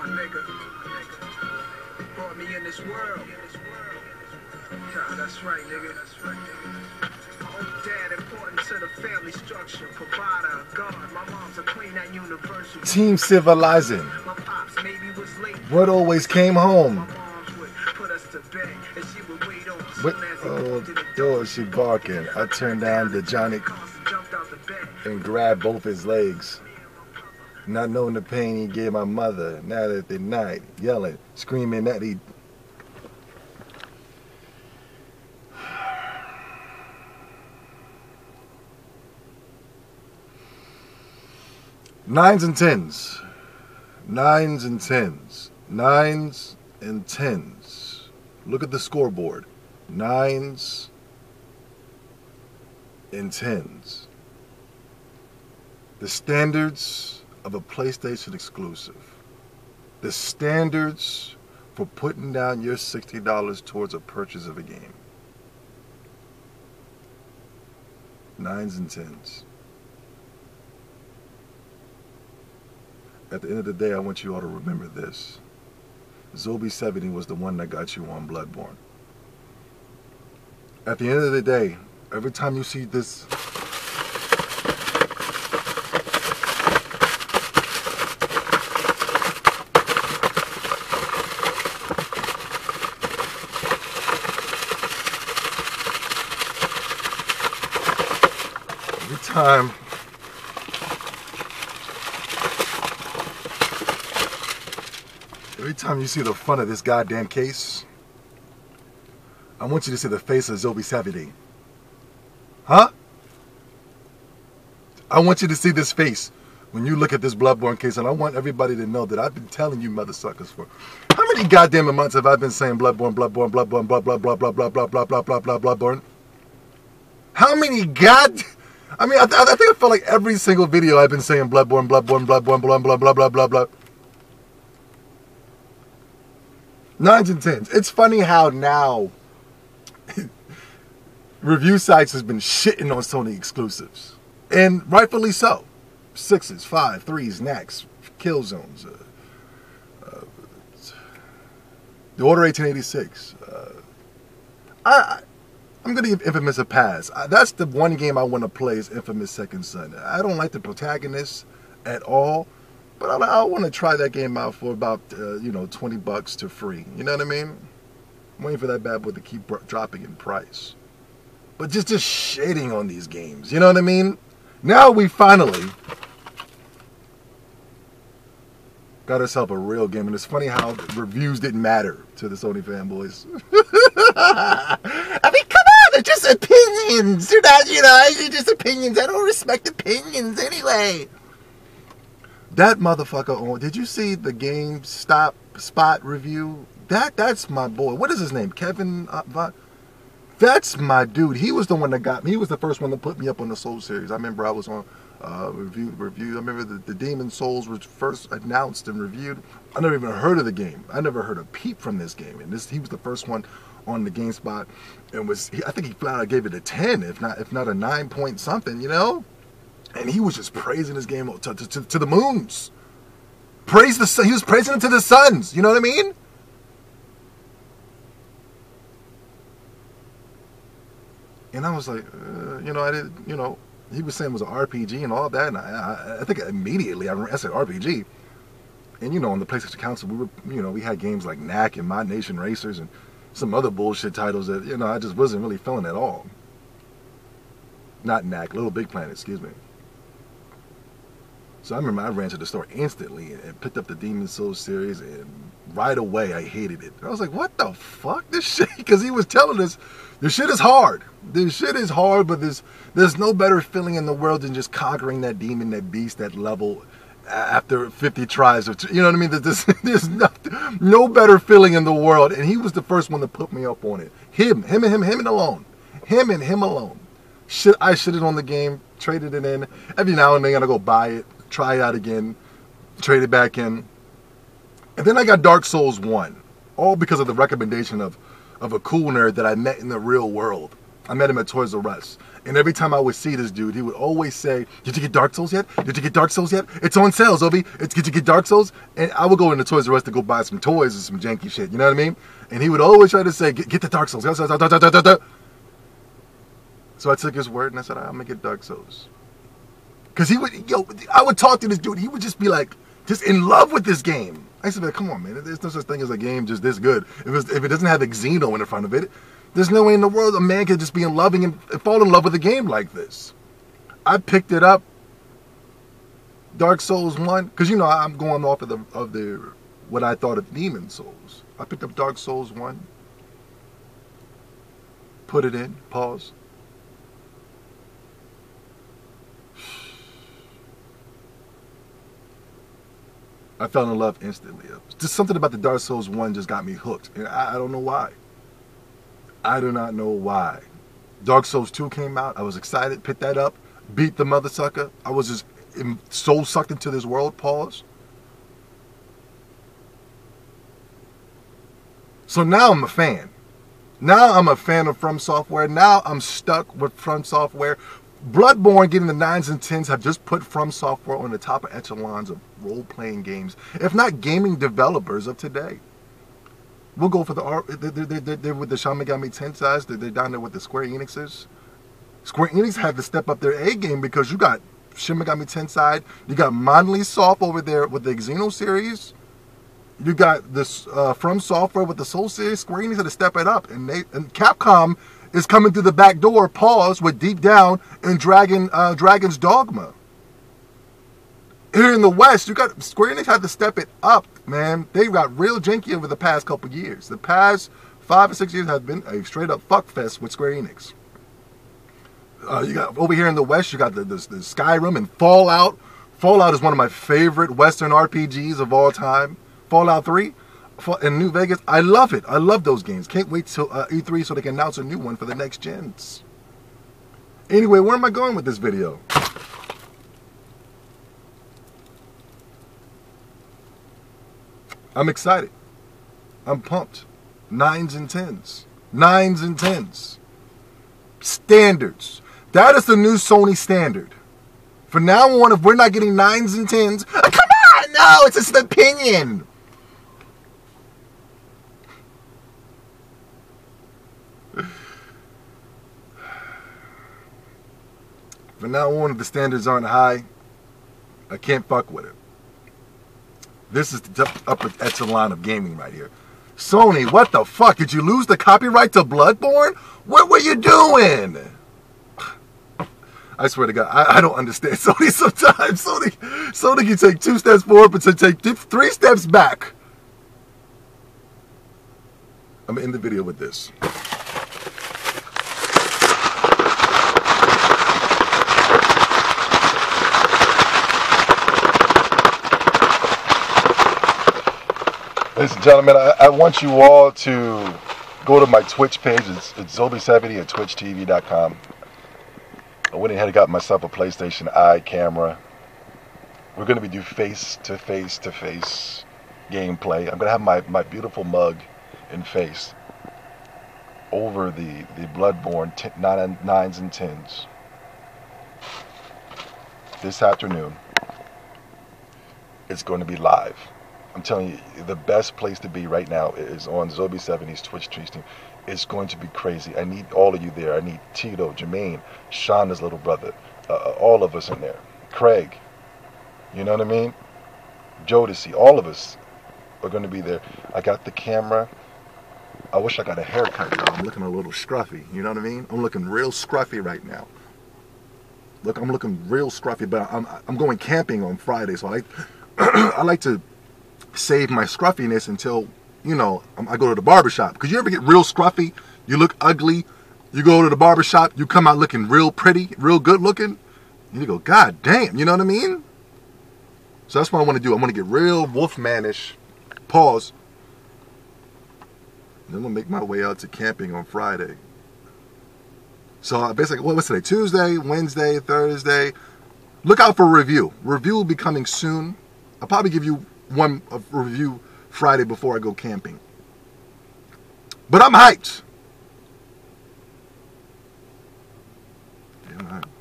nigga. Brought me in this world. Yeah, that's right, nigga. That's right, nigga. Oh, dad, important to the family structure. Provider, God. My mom's a queen at Universal. Team Civilizing. My pops maybe was late. What always came home? My moms would put us to bed, and she would wait on us. What door she barking? I turned down the Johnny and grabbed both his legs. Not knowing the pain he gave my mother. Now that the night, yelling, screaming that he... Nines and tens. Nines and tens. Nines and tens. Look at the scoreboard. Nines and tens. The standards of a PlayStation exclusive. The standards for putting down your $60 towards a purchase of a game. Nines and tens. At the end of the day, I want you all to remember this. Zombie 70 was the one that got you on Bloodborne. At the end of the day, every time you see this... Every time you see the front of this goddamn case, I want you to see the face of Zombie 70. Huh? I want you to see this face when you look at this Bloodborne case, and I want everybody to know that I've been telling you mother suckers for how many goddamn months have I been saying Bloodborne, Bloodborne, Bloodborne, blah blah blah blah blah blah blah blah blah blah Bloodborne? How many I mean, I think I felt like every single video I've been saying Bloodborne, Bloodborne, Bloodborne, blah blah blah blah blah blah. Nines and tens. It's funny how now review sites has been shitting on Sony exclusives, and rightfully so. 6s, 5, 3s, knacks, kill zones. The Order 1886. I'm going to give Infamous a pass. That's the one game I want to play is Infamous Second Son. I don't like the protagonist at all, but I want to try that game out for about, $20 to free. You know what I mean? I'm waiting for that bad boy to keep dropping in price. But just shading on these games. You know what I mean? Now we finally got ourselves a real game. And it's funny how the reviews didn't matter to the Sony fanboys. I mean, come on, they're just opinions. They're not, they're just opinions. I don't respect opinions anyway. That motherfucker, did you see the GameStop Spot review? That's my boy. What is his name? Kevin? That's my dude. He was the one that got me. He was the first one to put me up on the Soul series. I remember I was on review. I remember the Demon Souls was first announced and reviewed. I never even heard of the game. I never heard a peep from this game. And he was the first one on the GameSpot, and I think he flat out gave it a 10, if not a 9 point something, And he was just praising this game to the moons. He was praising it to the suns. You know what I mean? And I was like, I didn't, he was saying it was an RPG and all that, and I think immediately I said RPG. And on the PlayStation Council, we had games like Knack and Mod Nation Racers and some other bullshit titles that, I just wasn't really feeling at all. Not Knack, Little Big Planet, excuse me. So I remember I ran to the store instantly and picked up the Demon Souls series, and right away I hated it. I was like, what the fuck? This shit? Because he was telling us, this shit is hard. This shit is hard, but there's no better feeling in the world than just conquering that demon, that beast, that level after 50 tries. You know what I mean? There's no better feeling in the world. And he was the first one to put me up on it. Him alone. Him and him alone. I shitted on the game, traded it in. Every now and then I gotta go buy it, try it out again, trade it back in. And then I got Dark Souls 1. All because of the recommendation of a cool nerd that I met in the real world. I met him at Toys R Us. And every time I would see this dude, he would always say, "Did you get Dark Souls yet? Did you get Dark Souls yet? It's on sale, Obi. Did you get Dark Souls?" And I would go into Toys R Us to go buy some toys and some janky shit. You know what I mean? And he would always try to say, "Get the Dark Souls." So I took his word and I said, "I'm gonna get Dark Souls." Because I would talk to this dude. He would just be like, just in love with this game. I used to be like, "Come on, man. There's no such thing as a game just this good. If it doesn't have Xeno in front of it, there's no way in the world a man could just be loving and fall in love with a game like this." I picked it up, Dark Souls 1, because I'm going off of the what I thought of Demon Souls. I picked up Dark Souls 1, put it in, pause. I fell in love instantly. Just something about the Dark Souls 1 just got me hooked. And I don't know why. I do not know why. Dark Souls 2 came out. I was excited. Picked that up. Beat the mother sucker. I was just so sucked into this world. Pause. So now I'm a fan. Now I'm a fan of From Software. Now I'm stuck with From Software. Bloodborne getting the 9s and 10s have just put From Software on the top of echelons of role-playing games, if not gaming developers of today. We'll go for they're with the Shin Megami Tensei's. They're down there with the Square Enixes. Square Enix had to step up their A game because you got Shin Megami Tensei, you got Monolith Soft over there with the Xeno series, you got this From Software with the Soul series. Square Enix had to step it up, and Capcom is coming through the back door, pause, with Deep Down and Dragon's Dogma. Here in the West, you got Square Enix had to step it up, man. They got real janky over the past couple years. The past 5 or 6 years have been a straight up fuck fest with Square Enix. You got over here in the West, you got the Skyrim and Fallout. Fallout is one of my favorite Western RPGs of all time. Fallout 3 in New Vegas. I love it. I love those games. Can't wait till E3 so they can announce a new one for the next gens. Anyway, where am I going with this video? I'm excited. I'm pumped. 9s and 10s. 9s and 10s. Standards. That is the new Sony standard. From now on, if we're not getting 9s and 10s, come on! No, it's just an opinion. From now on, if the standards aren't high, I can't fuck with it. This is the upper echelon of gaming right here. Sony, what the fuck? Did you lose the copyright to Bloodborne? What were you doing? I swear to God, I don't understand Sony sometimes. Sony can take 2 steps forward, but to take 3 steps back. I'm going to end the video with this. Ladies and gentlemen, I want you all to go to my Twitch page. It's Zobi70 at twitchtv.com. I went ahead and got myself a PlayStation Eye camera. We're going to be doing face-to-face gameplay. I'm going to have my beautiful mug and face over the Bloodborne 9s and 10s this afternoon. It's going to be live. I'm telling you, the best place to be right now is on Zobi70's Twitch stream. It's going to be crazy. I need all of you there. I need Tito, Jermaine, Shonda's little brother, all of us in there. Craig, you know what I mean? Jodeci, all of us are going to be there. I got the camera. I wish I got a haircut, though. I'm looking a little scruffy, you know what I mean? I'm looking real scruffy right now. Look, I'm looking real scruffy, but I'm going camping on Friday, so I like to save my scruffiness until, I go to the barbershop. Because you ever get real scruffy, you look ugly, you go to the barbershop, you come out looking real pretty, real good looking, and you go, God damn, you know what I mean? So that's what I want to do. I want to get real wolfmanish, pause, and then I'm going to make my way out to camping on Friday. So basically, what's today? Tuesday, Wednesday, Thursday. Look out for a review. Review will be coming soon. I'll probably give you one review Friday before I go camping. But I'm hyped. Come on.